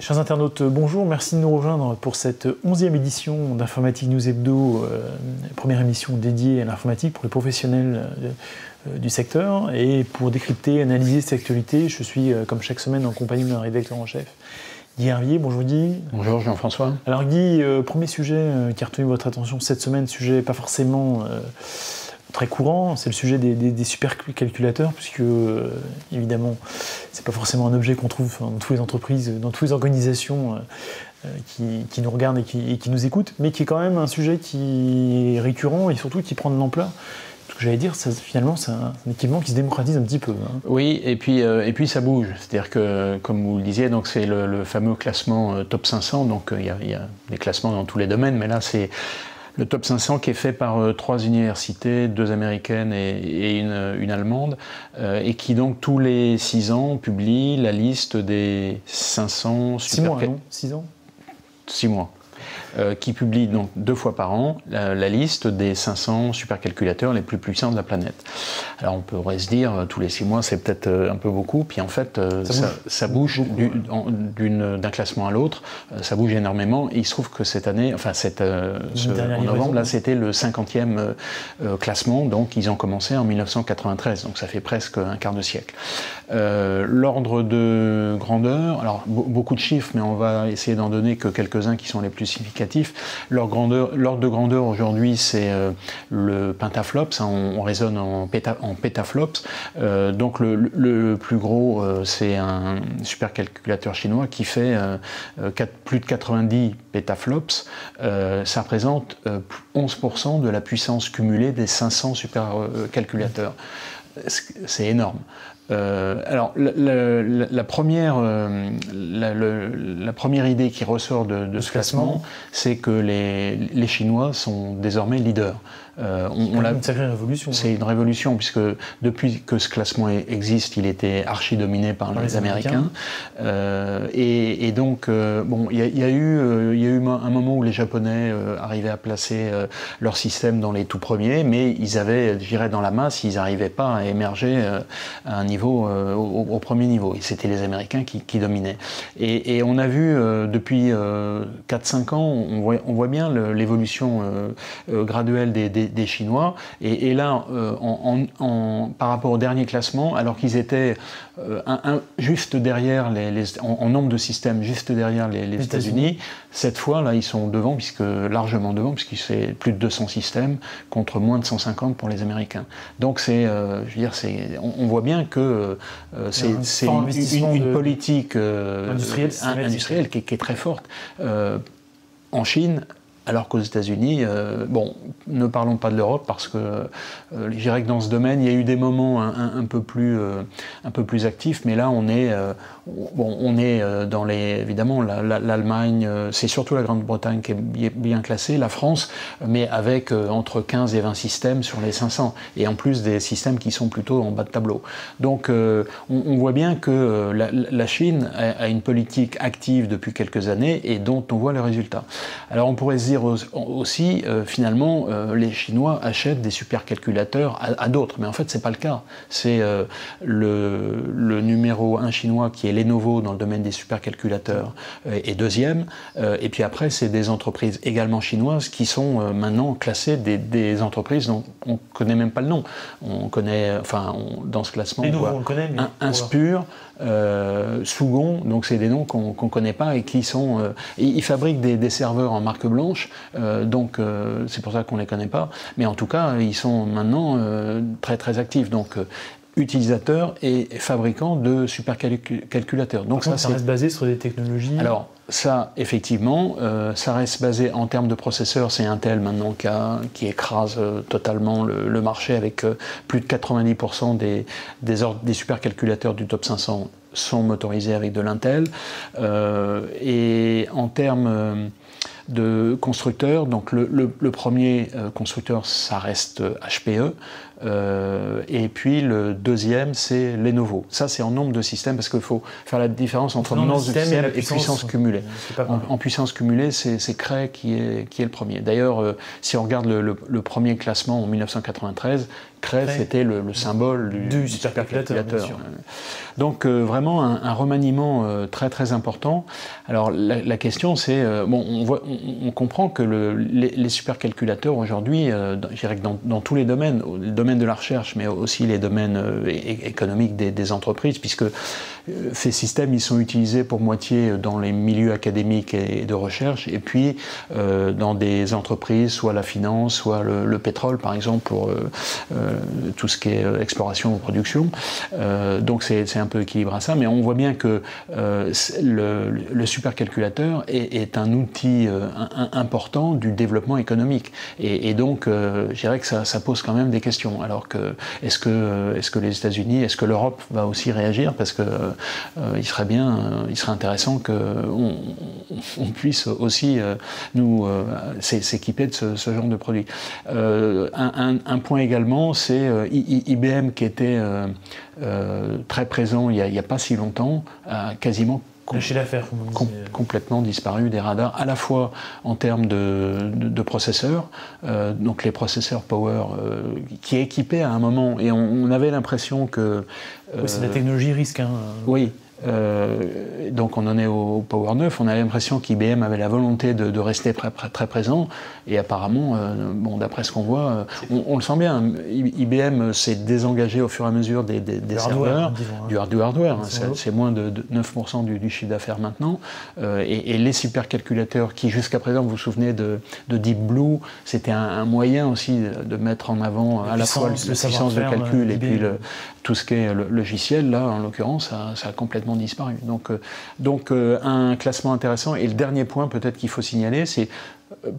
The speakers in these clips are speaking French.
Chers internautes, bonjour, merci de nous rejoindre pour cette 11e édition d'Informatique News Hebdo, première émission dédiée à l'informatique pour les professionnels du secteur. Et pour décrypter et analyser cette actualité, je suis comme chaque semaine en compagnie de mon rédacteur en chef, Guy Hervier. Bonjour Guy. Bonjour Jean-François. Alors Guy, premier sujet qui a retenu votre attention cette semaine, sujet pas forcément très courant, c'est le sujet des supercalculateurs, puisque évidemment c'est pas forcément un objet qu'on trouve dans toutes les entreprises, dans toutes les organisations qui nous regardent et qui nous écoutent, mais qui est quand même un sujet qui est récurrent et surtout qui prend de l'ampleur. Ce que j'allais dire, finalement, c'est un équipement qui se démocratise un petit peu. Hein. Oui, et puis ça bouge. C'est-à-dire que, comme vous le disiez, donc c'est le fameux classement Top 500. Donc il y a des classements dans tous les domaines, mais là c'est le Top 500 qui est fait par 3 universités, 2 américaines et une allemande, et qui donc tous les 6 ans publie la liste des 500 6 mois, non 6 ans 6 mois. Qui publie donc 2 fois par an la liste des 500 supercalculateurs les plus puissants de la planète. Alors on pourrait se dire, tous les 6 mois c'est peut-être un peu beaucoup, puis en fait ça bouge d'un classement à l'autre, ça bouge énormément, et il se trouve que cette année, enfin en novembre, là c'était le 50e classement, donc ils ont commencé en 1993, donc ça fait presque un quart de siècle. L'ordre de grandeur, alors beaucoup de chiffres, mais on va essayer d'en donner que quelques-uns qui sont les plus significatifs. L'ordre de grandeur aujourd'hui, c'est le pentaflops, hein, on raisonne en pétaflops. Donc le plus gros, c'est un supercalculateur chinois qui fait plus de 90 pétaflops. Ça représente 11% de la puissance cumulée des 500 supercalculateurs. C'est énorme. Alors la première idée qui ressort de ce classement, c'est que les Chinois sont désormais leaders. Une sacrée révolution. C'est une révolution, puisque depuis que ce classement existe, il était archi dominé par les Américains. Et donc, bon, il y a eu un moment où les Japonais arrivaient à placer leur système dans les tout premiers, mais ils avaient, je dirais, dans la masse, ils n'arrivaient pas à émerger à un niveau, au premier niveau. Et c'était les Américains qui dominaient. Et on a vu depuis 4-5 ans, on voit bien l'évolution graduelle des Chinois, et là, par rapport au dernier classement, alors qu'ils étaient juste derrière en nombre de systèmes, juste derrière les États-Unis, cette fois, là, ils sont devant, largement devant, puisqu'il fait plus de 200 systèmes contre moins de 150 pour les Américains. Donc, je veux dire, on voit bien que c'est une politique industrielle qui est très forte. En Chine, alors qu'aux États-Unis, bon, ne parlons pas de l'Europe, parce que je dirais que dans ce domaine, il y a eu des moments un peu plus actifs, mais là on est dans évidemment l'Allemagne, c'est surtout la Grande-Bretagne qui est bien classée, la France, mais avec entre 15 et 20 systèmes sur les 500, et en plus des systèmes qui sont plutôt en bas de tableau. Donc on voit bien que la Chine a une politique active depuis quelques années et dont on voit les résultats. Alors on pourrait se dire aussi, finalement, les Chinois achètent des supercalculateurs à d'autres, mais en fait c'est pas le cas. C'est le numéro 1 chinois qui est Lenovo dans le domaine des supercalculateurs est deuxième, et puis après c'est des entreprises également chinoises qui sont maintenant classées des entreprises dont on connaît même pas le nom. On connaît, dans ce classement, on connaît, mais Inspur, Sugon, donc c'est des noms qu'on connaît pas et qui sont... ils fabriquent des serveurs en marque blanche, donc c'est pour ça qu'on les connaît pas, mais en tout cas ils sont maintenant très très actifs, donc utilisateurs et fabricants de supercalculateurs. Donc ça reste basé sur des technologies... Alors ça, effectivement, ça reste basé en termes de processeurs, c'est Intel maintenant qui écrase totalement le marché, avec plus de 90% des supercalculateurs du top 500 sont motorisés avec de l'Intel. Et en termes de constructeurs, donc le premier constructeur, ça reste HPE, et puis le deuxième, c'est Lenovo. Ça, c'est en nombre de systèmes, parce qu'il faut faire la différence entre nombre de systèmes et puissance cumulée. En puissance cumulée, c'est Cray qui est le premier. D'ailleurs, si on regarde le premier classement en 1993, Cray, c'était le symbole du supercalculateur. Donc vraiment un remaniement très très important. Alors la question c'est, on comprend que les supercalculateurs aujourd'hui, je dirais que dans tous les domaines, le domaine de la recherche, mais aussi les domaines économiques des entreprises, puisque ces systèmes ils sont utilisés pour moitié dans les milieux académiques et de recherche, et puis dans des entreprises, soit la finance, soit le pétrole par exemple, pour tout ce qui est exploration ou production. Donc c'est un peu équilibré à ça, mais on voit bien que le supercalculateur est un outil important du développement économique. Et donc, je dirais que ça pose quand même des questions. Alors que est-ce que les États-Unis, est-ce que l'Europe va aussi réagir? Parce que il serait intéressant qu'on puisse aussi s'équiper de ce genre de produit. Un point également, c'est IBM qui était très présent il n'y a pas si longtemps, a quasiment complètement disparu des radars, à la fois en termes de processeurs, donc les processeurs Power, qui équipaient à un moment, et on avait l'impression que... c'est la technologie risque. Hein. Oui. Donc on en est au Power 9, on a l'impression qu'IBM avait la volonté de rester très présent, et apparemment, d'après ce qu'on voit, on le sent bien, IBM s'est désengagé au fur et à mesure des serveurs, du hardware, c'est moins de 9% du chiffre d'affaires maintenant, et les supercalculateurs qui jusqu'à présent, vous vous souvenez de Deep Blue, c'était un moyen aussi de mettre en avant à la fois la puissance de calcul et puis tout ce qui est le logiciel, là en l'occurrence, ça a complètement disparu. Donc un classement intéressant. Et le dernier point peut-être qu'il faut signaler, c'est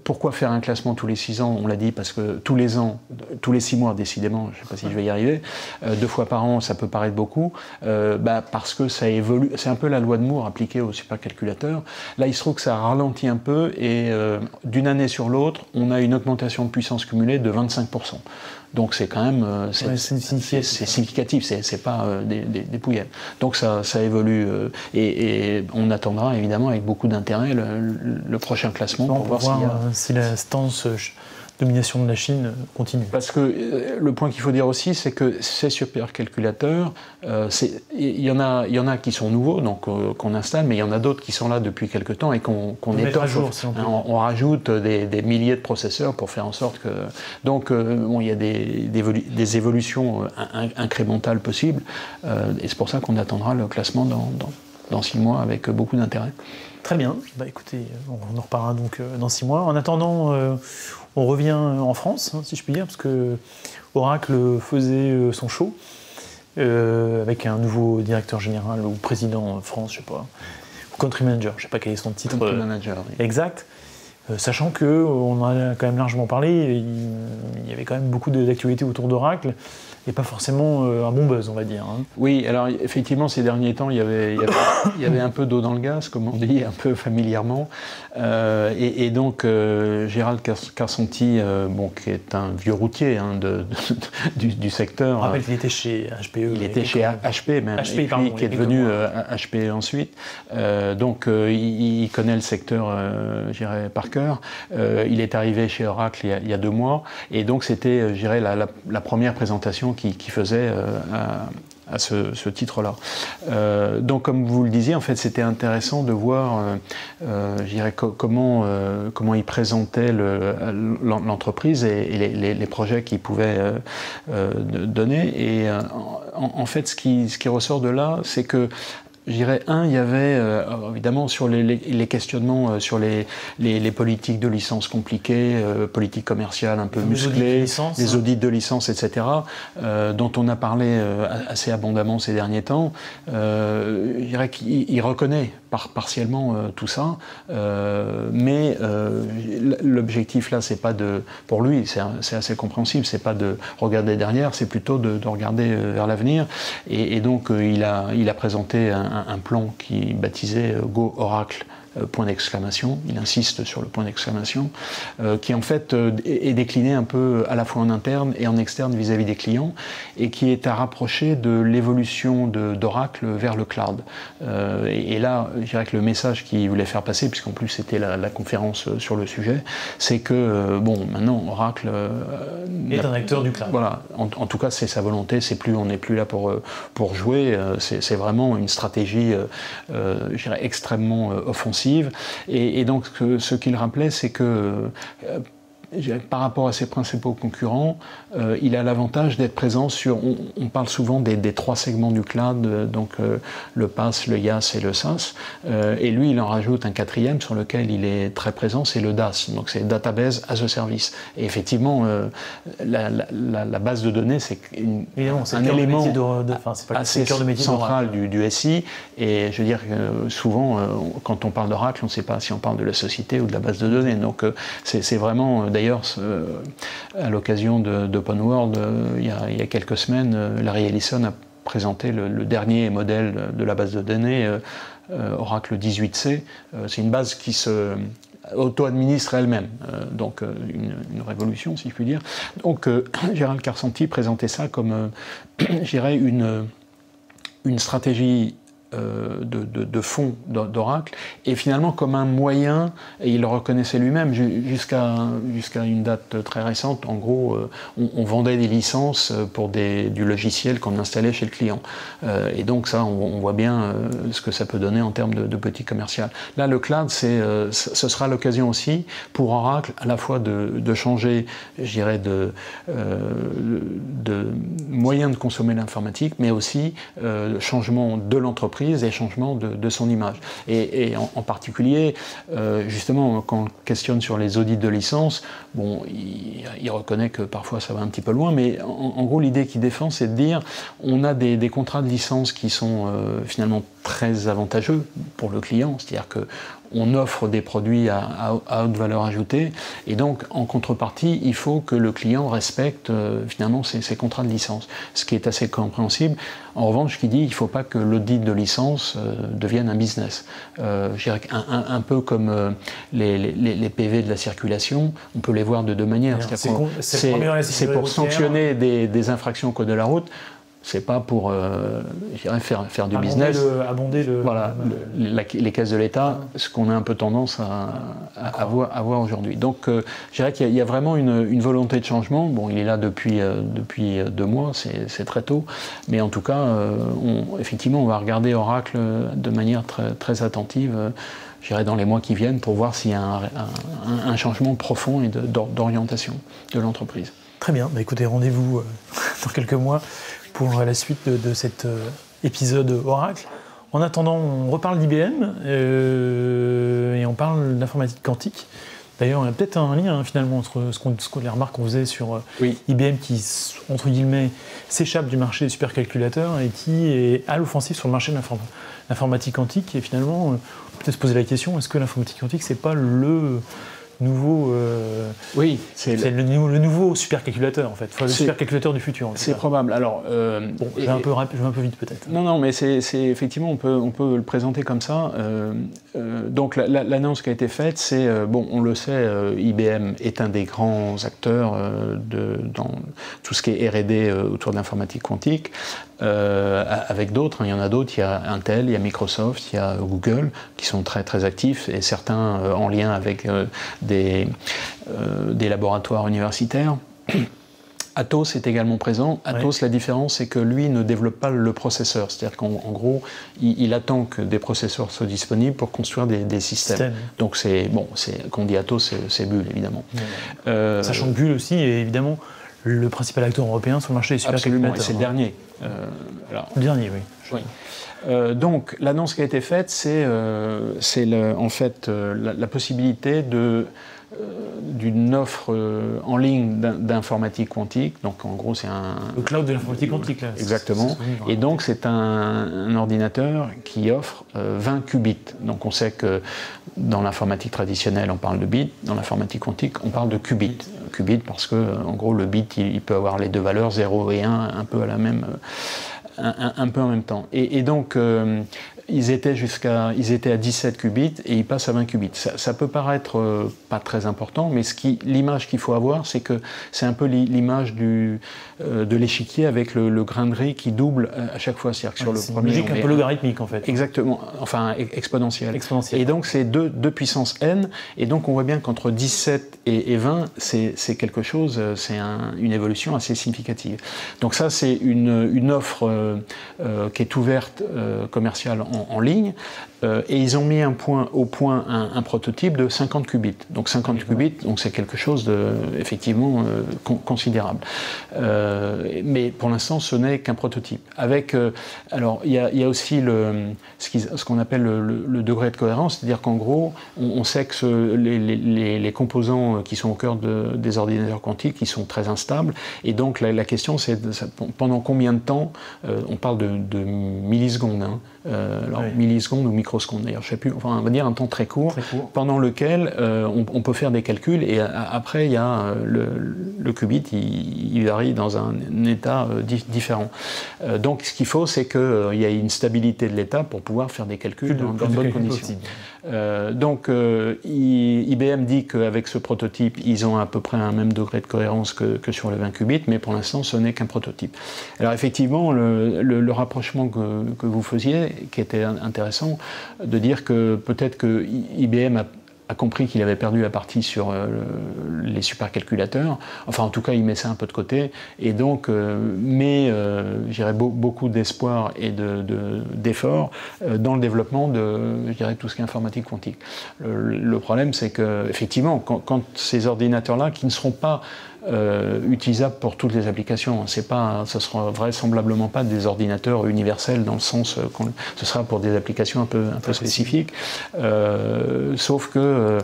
pourquoi faire un classement tous les 6 ans? On l'a dit parce que tous les ans, tous les 6 mois décidément, je ne sais pas si je vais y arriver, 2 fois par an ça peut paraître beaucoup, parce que ça évolue, c'est un peu la loi de Moore appliquée au supercalculateur. Là il se trouve que ça ralentit un peu et d'une année sur l'autre on a une augmentation de puissance cumulée de 25%. Donc c'est quand même c'est significatif, c'est pas des pouillettes. Donc ça évolue et on attendra évidemment avec beaucoup d'intérêt le prochain classement pour voir si la stance domination de la Chine continue. Parce que le point qu'il faut dire aussi, c'est que ces supercalculateurs, il y en a qui sont nouveaux, donc qu'on installe, mais il y en a d'autres qui sont là depuis quelque temps et qu'on étoffe. À jour, si on rajoute des milliers de processeurs pour faire en sorte que... Donc, il y a des évolutions incrémentales possibles, et c'est pour ça qu'on attendra le classement dans 6 mois avec beaucoup d'intérêt. Très bien. Écoutez, on en reparlera donc dans 6 mois. En attendant, on revient en France, si je puis dire, parce que Oracle faisait son show avec un nouveau directeur général ou président France, je sais pas, ou country manager, je sais pas quel est son titre country manager, oui. Exact. Sachant qu'on en a quand même largement parlé, il y avait quand même beaucoup d'actualités autour d'Oracle. Et pas forcément un bon buzz, on va dire. Hein. Oui, alors effectivement, ces derniers temps, il y avait un peu d'eau dans le gaz, comme on dit, un peu familièrement. Et donc, Gérald Carsonti, qui est un vieux routier du secteur. On rappelle qu'il était chez HPE. Il était chez HP même, HP, et puis qui est devenu HPE ensuite. Donc, il connaît le secteur, je dirais, par cœur. Il est arrivé chez Oracle il y a 2 mois. Et donc, c'était, je dirais, la première présentation qui faisait à ce titre-là. Donc, comme vous le disiez, en fait, c'était intéressant de voir, je dirais, comment il présentait l'entreprise et les projets qu'il pouvait donner. Et en fait, ce qui ressort de là, c'est que je dirais, il y avait évidemment sur les questionnements sur les politiques de licence compliquées, politiques commerciales un peu musclées, les audits de licence, etc., dont on a parlé assez abondamment ces derniers temps. Je dirais qu'il reconnaît partiellement tout ça, mais l'objectif là, c'est pas pour lui, c'est assez compréhensible, c'est pas de regarder derrière, c'est plutôt de regarder vers l'avenir. Et donc il a présenté un plan qui baptisait Go Oracle point d'exclamation, il insiste sur le point d'exclamation, qui en fait est décliné un peu à la fois en interne et en externe vis-à-vis des clients, et qui est à rapprocher de l'évolution d'Oracle vers le cloud. Et là, je dirais que le message qu'il voulait faire passer, puisqu'en plus c'était la conférence sur le sujet, c'est que maintenant Oracle est un acteur du cloud. Voilà, en tout cas c'est sa volonté, on n'est plus là pour jouer, c'est vraiment une stratégie je dirais extrêmement offensive, et donc ce qu'il rappelait, c'est que par rapport à ses principaux concurrents, il a l'avantage d'être présent sur, on parle souvent des 3 segments du cloud, donc le PaaS, le IaaS et le SaaS, et lui il en rajoute un 4e sur lequel il est très présent, c'est le DaaS, donc c'est Database as a Service. Et effectivement, la base de données, c'est un élément assez central du SI, et je veux dire que souvent, quand on parle d'Oracle, on ne sait pas si on parle de la société ou de la base de données, donc c'est vraiment... D'ailleurs, à l'occasion d'Open World, il y a quelques semaines, Larry Ellison a présenté le dernier modèle de la base de données, Oracle 18c. C'est une base qui se auto-administre elle-même, donc une révolution, si je puis dire. Donc Gérald Karsanti présentait ça comme, je dirais, une stratégie de fond d'Oracle, et finalement comme un moyen, et il le reconnaissait lui-même, jusqu'à une date très récente, en gros, on vendait des licences pour du logiciel qu'on installait chez le client. Et donc ça, on voit bien ce que ça peut donner en termes de petit commercial. Là, le cloud, ce sera l'occasion aussi pour Oracle, à la fois de changer, je dirais, de moyen de consommer l'informatique, mais aussi changement de l'entreprise et changement de son image. Et en particulier, justement, quand on questionne sur les audits de licence, bon, il reconnaît que parfois ça va un petit peu loin, mais en gros, l'idée qu'il défend, c'est de dire on a des contrats de licence qui sont finalement très avantageux pour le client, c'est-à-dire que on offre des produits à haute valeur ajoutée, et donc en contrepartie, il faut que le client respecte finalement ses contrats de licence, ce qui est assez compréhensible. En revanche, il dit il ne faut pas que l'audit de licence devienne un business. Je dirais un peu comme les PV de la circulation, on peut les voir de 2 manières. C'est pour sanctionner des infractions au code de la route. C'est pas pour faire du business. Voilà, les caisses de l'État, ce qu'on a un peu tendance à voir aujourd'hui. Donc, je dirais qu'il y a vraiment une volonté de changement. Bon, il est là depuis 2 mois, c'est très tôt. Mais en tout cas, effectivement, on va regarder Oracle de manière très, très attentive, je dirais, dans les mois qui viennent, pour voir s'il y a un changement profond et d'orientation de l'entreprise. Très bien. Bah, écoutez, rendez-vous dans quelques mois pour la suite de cet épisode Oracle. En attendant, on reparle d'IBM et on parle d'informatique quantique. D'ailleurs, il y a peut-être un lien finalement entre les remarques qu'on faisait sur IBM qui, entre guillemets, s'échappe du marché des supercalculateurs et qui est à l'offensive sur le marché de l'informatique quantique. Et finalement, on peut peut-être se poser la question, est-ce que l'informatique quantique, c'est pas le nouveau, c'est le nouveau supercalculateur en fait, le supercalculateur du futur. C'est probable. Alors, je vais un peu vite peut-être. Non, mais c'est effectivement on peut le présenter comme ça. Donc l'annonce qui a été faite, c'est on le sait, IBM est un des grands acteurs dans tout ce qui est R&D autour de l'informatique quantique. Avec d'autres, il y en a d'autres, il y a Intel, il y a Microsoft, il y a Google qui sont très très actifs, et certains en lien avec des laboratoires universitaires. Atos est également présent. Atos, la différence, c'est que lui ne développe pas le processeur. C'est-à-dire qu'en gros, il attend que des processeurs soient disponibles pour construire des systèmes. Donc quand on dit Atos, c'est Bull, évidemment. Sachant que Bull aussi est évidemment le principal acteur européen sur le marché des supercalculateurs. C'est le dernier. Le dernier, oui. Donc, l'annonce qui a été faite, c'est en fait la possibilité d'une offre en ligne d'informatique quantique. Donc, en gros, c'est le cloud de l'informatique quantique, là. Exactement. Et donc, c'est un ordinateur qui offre 20 qubits. Donc, on sait que dans l'informatique traditionnelle, on parle de bits. Dans l'informatique quantique, on parle de qubits. Qubits parce que, en gros, le bit, il peut avoir les 2 valeurs, 0 et 1, un peu en même temps. Et donc, ils étaient à 17 qubits et ils passent à 20 qubits. Ça peut paraître pas très important, mais l'image qu'il faut avoir, c'est que c'est un peu l'image de l'échiquier avec le grain de riz qui double à chaque fois. C'est-à-dire que sur le premier, une logique un peu logarithmique en fait. Exactement, enfin exponentielle. Et donc c'est 2 puissance n, et donc on voit bien qu'entre 17 et 20, c'est quelque chose, c'est une évolution assez significative. Donc ça, c'est une offre qui est ouverte commerciale en ligne, et ils ont mis au point un prototype de 50 qubits. Donc 50 qubits, donc c'est quelque chose de effectivement considérable. Mais pour l'instant, ce n'est qu'un prototype. Alors il y a aussi ce qu'on appelle le degré de cohérence, c'est-à-dire qu'en gros, on sait que les composants qui sont au cœur des ordinateurs quantiques, ils sont très instables, et donc la question c'est pendant combien de temps, on parle de millisecondes, hein, millisecondes ou microsecondes d'ailleurs, je ne sais plus, enfin on va dire un temps très court. Pendant lequel on peut faire des calculs, et après il y a le qubit, il varie dans un état différent. Donc ce qu'il faut, c'est qu'il y ait une stabilité de l'état pour pouvoir faire des calculs dans de bonnes conditions. Donc IBM dit qu'avec ce prototype, ils ont à peu près un même degré de cohérence que sur les 20 qubits, mais pour l'instant ce n'est qu'un prototype. Alors effectivement, le rapprochement que vous faisiez, qui était intéressant, de dire que peut-être que IBM a compris qu'il avait perdu la partie sur les supercalculateurs, enfin en tout cas il met ça un peu de côté, et donc je dirais beaucoup d'espoir et d'efforts dans le développement de, je dirais, tout ce qui est informatique quantique. Le problème, c'est que effectivement, quand ces ordinateurs-là, qui ne seront pas utilisable pour toutes les applications. Ce sera vraisemblablement pas des ordinateurs universels dans le sens ce sera pour des applications un peu spécifiques. Sauf que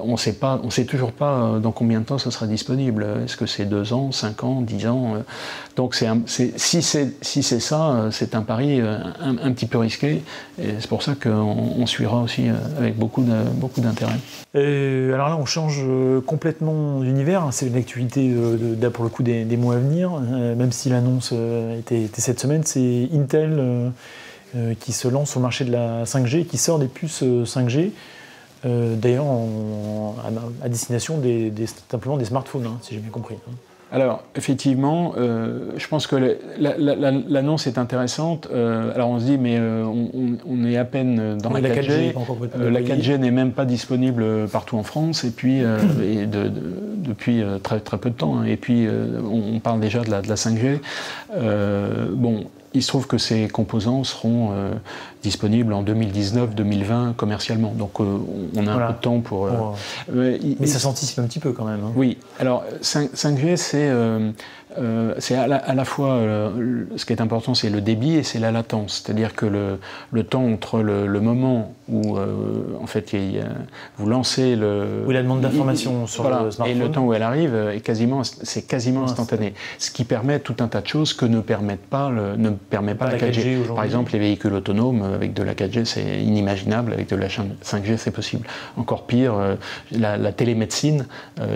on sait toujours pas dans combien de temps ce sera disponible. Est-ce que c'est 2 ans, 5 ans, 10 ans? Donc si c'est ça, c'est un pari un petit peu risqué, et c'est pour ça qu'on suivra aussi avec beaucoup d'intérêt. Alors là, on change complètement d'univers. C'est une activité pour le coup des mois à venir, même si l'annonce était cette semaine. C'est Intel qui se lance au marché de la 5G, qui sort des puces 5G. D'ailleurs à destination simplement des smartphones, hein, si j'ai bien compris. Alors, effectivement, je pense que l'annonce est intéressante. Alors, on se dit, mais on est à peine dans la 4G. La 4G n'est même pas disponible partout en France, et puis depuis très, très peu de temps. Hein. Et puis, on parle déjà de la 5G. Bon, il se trouve que ces composants seront disponibles en 2019-2020 commercialement. Donc on a un peu de temps pour... mais ça s'anticipe un petit peu quand même. Hein. Oui. Alors 5G, c'est à la fois... ce qui est important, c'est le débit et c'est la latence. C'est-à-dire que le temps entre le moment où en fait vous lancez la demande d'information sur le smartphone, et le temps où elle arrive, c'est quasiment instantané. Ce qui permet tout un tas de choses que ne permet pas la 4G. Par exemple, les véhicules autonomes, avec de la 4G, c'est inimaginable. Avec de la 5G, c'est possible. Encore pire, la télémédecine,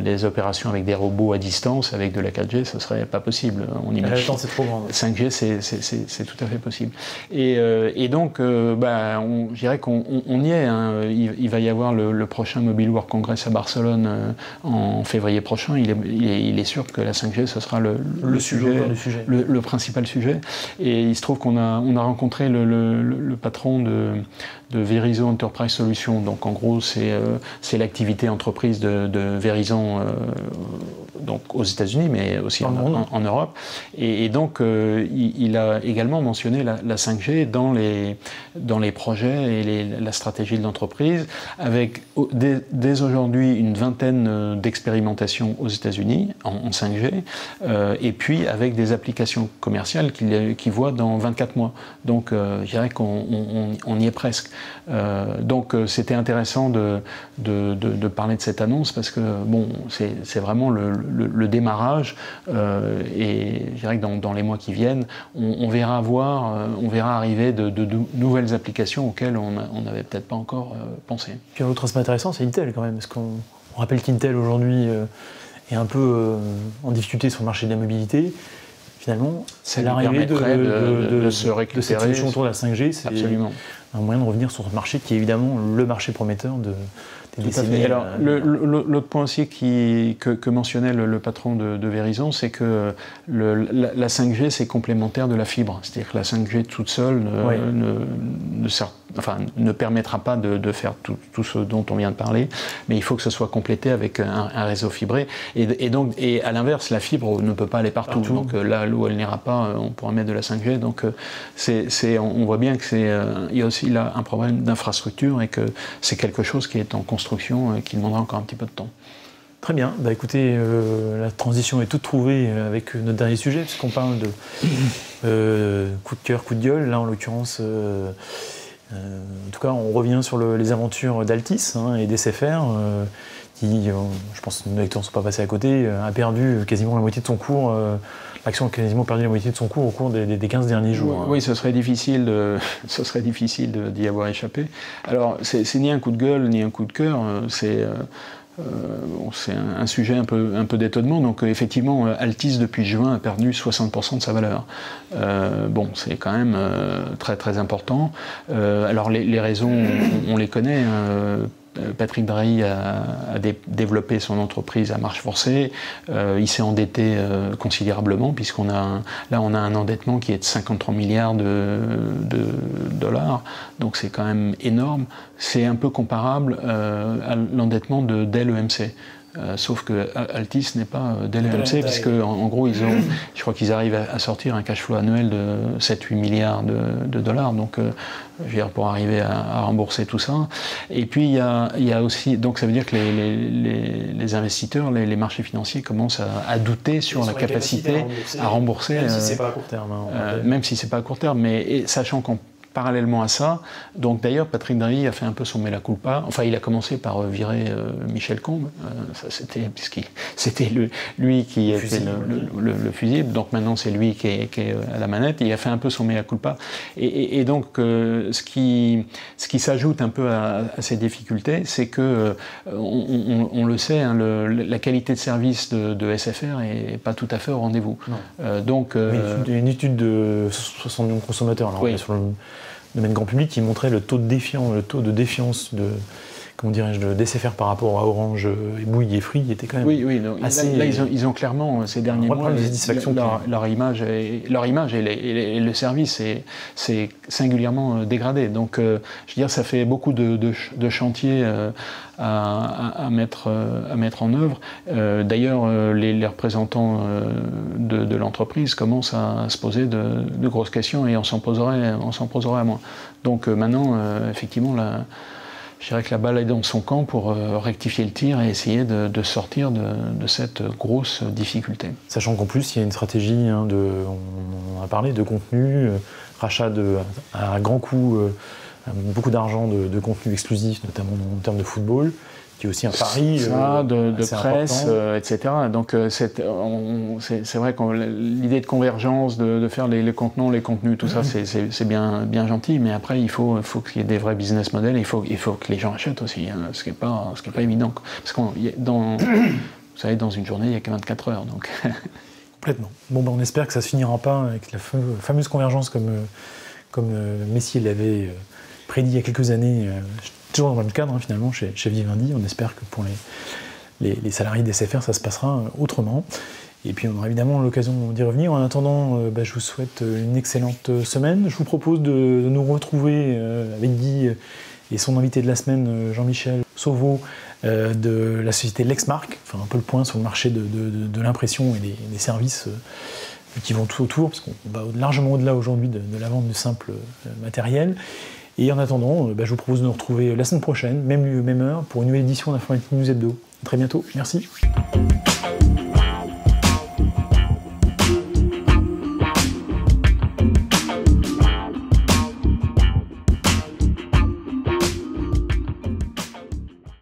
les opérations avec des robots à distance, avec de la 4G, ce serait pas possible. On imagine. C'est trop grand. 5G, c'est tout à fait possible. Et donc, je dirais qu'on y est. Hein. Il va y avoir le prochain Mobile World Congress à Barcelone en février prochain. Il est sûr que la 5G, ce sera le principal sujet. Et il se trouve qu'on a rencontré le patron de Verizon Enterprise Solutions. Donc en gros, c'est l'activité entreprise de Verizon donc aux États-Unis, mais aussi en Europe. Et donc il a également mentionné la 5G dans les projets et la stratégie de l'entreprise, avec dès aujourd'hui une vingtaine d'expérimentations aux États-Unis en 5G, et puis avec des applications commerciales qu'il voit dans 24 mois. Donc je dirais qu'on y est presque. Donc c'était intéressant de parler de cette annonce, parce que bon, c'est vraiment le démarrage, et je dirais que dans les mois qui viennent, on verra arriver de nouvelles applications auxquelles on n'avait peut-être pas encore pensé. Puis un autre aspect intéressant, c'est Intel quand même, parce qu'on rappelle qu'Intel aujourd'hui est un peu en difficulté sur le marché de la mobilité. finalement, c'est l'arrivée de se récupérer. De cette solution autour de la 5G, c'est absolument un moyen de revenir sur ce marché qui est évidemment le marché prometteur des décennies. Alors, l'autre point aussi que mentionnait le patron de Verizon, c'est que la 5G, c'est complémentaire de la fibre. C'est-à-dire que la 5G toute seule ne permettra pas de faire tout ce dont on vient de parler, mais il faut que ce soit complété avec un réseau fibré. Et à l'inverse, la fibre ne peut pas aller partout. Donc là où elle n'ira pas, on pourra mettre de la 5G. Donc on voit bien qu'il y a aussi là un problème d'infrastructure et que c'est quelque chose qui est en construction et qui demandera encore un petit peu de temps. Très bien. Bah, écoutez, la transition est toute trouvée avec notre dernier sujet, puisqu'on parle de coup de cœur, coup de gueule. Là, en l'occurrence, en tout cas, on revient sur les aventures d'Altis et d'SFR, qui, je pense que nos lecteurs ne sont pas passés à côté, a perdu quasiment la moitié de son cours. L'action a quasiment perdu la moitié de son cours au cours des 15 derniers jours. Oui, ce serait difficile d'y avoir échappé. Alors, c'est ni un coup de gueule, ni un coup de cœur, c'est un sujet un peu d'étonnement. Donc, effectivement, Altis, depuis juin, a perdu 60% de sa valeur. C'est quand même très, très important. Alors, les raisons, on les connaît. Patrick Drahi a développé son entreprise à marche forcée. Il s'est endetté considérablement, puisqu'on a un endettement qui est de 53 milliards de dollars. Donc c'est quand même énorme. C'est un peu comparable à l'endettement de Dell EMC. Sauf que Altis n'est pas Dell EMC, puisque en gros, je crois qu'ils arrivent à sortir un cash flow annuel de 7-8 milliards de dollars, donc je veux dire, pour arriver à rembourser tout ça. Et puis il y a aussi, donc ça veut dire que les investisseurs, les marchés financiers commencent à douter sur la capacité à rembourser, même si c'est pas à court terme. Même si c'est pas à court terme, mais sachant qu'en parallèlement à ça, donc d'ailleurs Patrick Drahi a fait un peu son mea culpa. Enfin, il a commencé par virer Michel Combes. Ça c'était lui qui était le fusible. Donc maintenant c'est lui qui est à la manette. Il a fait un peu son mea culpa. Et donc ce qui s'ajoute un peu à ces difficultés, c'est que on le sait, la qualité de service de SFR est pas tout à fait au rendez-vous. Donc une étude de 60 millions de consommateurs. Alors, oui. Sur le domaine grand public qui montrait le taux de défiance de SFR par rapport à Orange et Bouygues et Free était quand même assez... Là, ils ont clairement, ces derniers mois, leur image et le service c'est singulièrement dégradé. Donc, je veux dire, ça fait beaucoup de chantiers à mettre en œuvre. D'ailleurs, les représentants de l'entreprise commencent à se poser de grosses questions et on s'en poserait à moins. Donc maintenant, effectivement, je dirais que la balle est dans son camp pour rectifier le tir et essayer de sortir de cette grosse difficulté. Sachant qu'en plus, il y a une stratégie, on en a parlé, de contenu, rachat à grand coût, beaucoup d'argent de contenu exclusif, notamment en termes de football, qui est aussi un pari de presse, etc. Donc c'est vrai que l'idée de convergence, de faire les contenus, tout ça, c'est bien gentil, mais après il faut qu'il y ait des vrais business models, il faut que les gens achètent aussi, ce qui est pas évident. Parce que vous savez, dans une journée, il n'y a que 24 heures. Donc. Complètement. Bon, on espère que ça ne se finira pas avec la fameuse convergence comme Messier l'avait prédit il y a quelques années, toujours dans le même cadre finalement chez Vivendi. On espère que pour les salariés des SFR, ça se passera autrement. Et puis on aura évidemment l'occasion d'y revenir. En attendant, je vous souhaite une excellente semaine. Je vous propose de nous retrouver avec Guy et son invité de la semaine, Jean-Michel Sauveau, de la société Lexmark, enfin un peu le point sur le marché de l'impression et des services qui vont tout autour, parce qu'on va largement au-delà aujourd'hui de la vente de simple matériel. Et en attendant, je vous propose de nous retrouver la semaine prochaine, même lieu, même heure, pour une nouvelle édition d'Informatique News Hebdo. À très bientôt, merci.